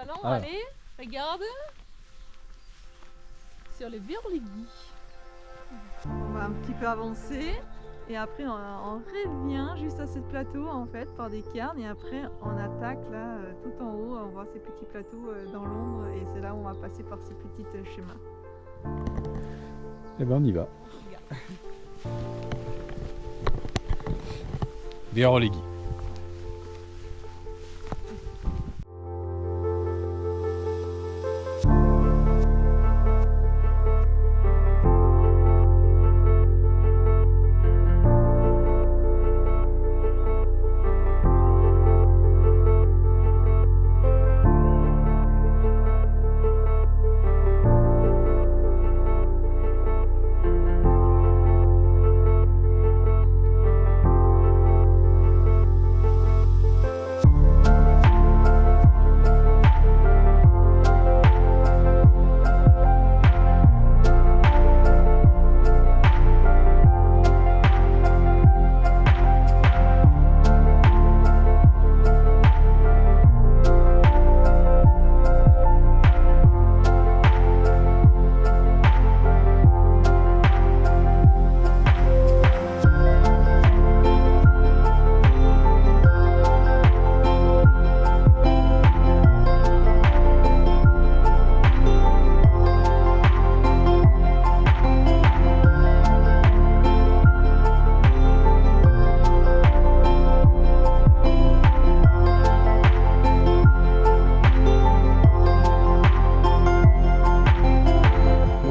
maintenant, Ah. allez, regarde. Sur le Virligui. On va un petit peu avancer. Et après, on revient juste à ce plateau, en fait, par des cairns. Et après, on attaque, là, tout en haut. On voit ces petits plateaux dans l'ombre. Et c'est là où on va passer par ces petits chemins. Eh ben on y va. Virligui.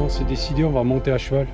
C'est décidé, on va remonter à cheval.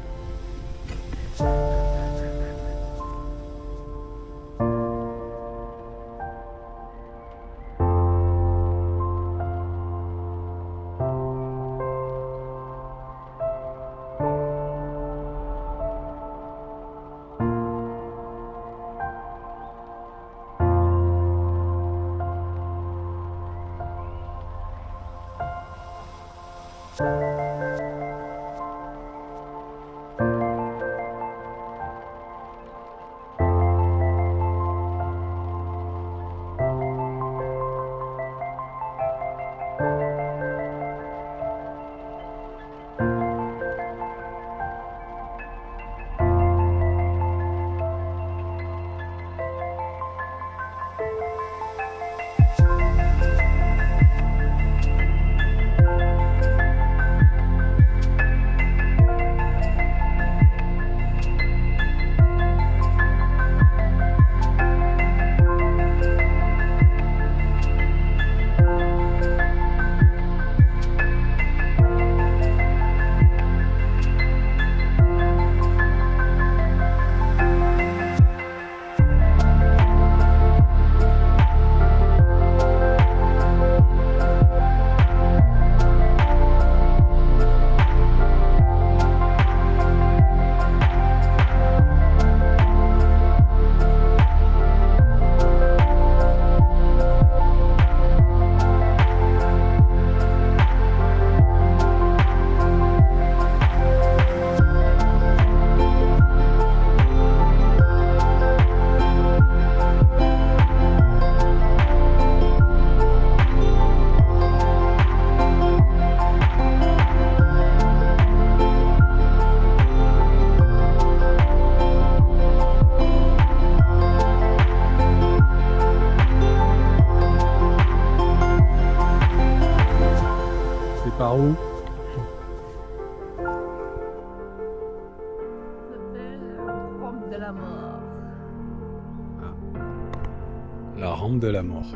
Par où? Ça s'appelle Rampe de la mort. La rampe de la mort.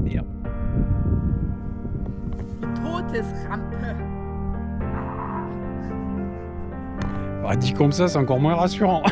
Merde. Todesrampe. Bah, dit comme ça, c'est encore moins rassurant.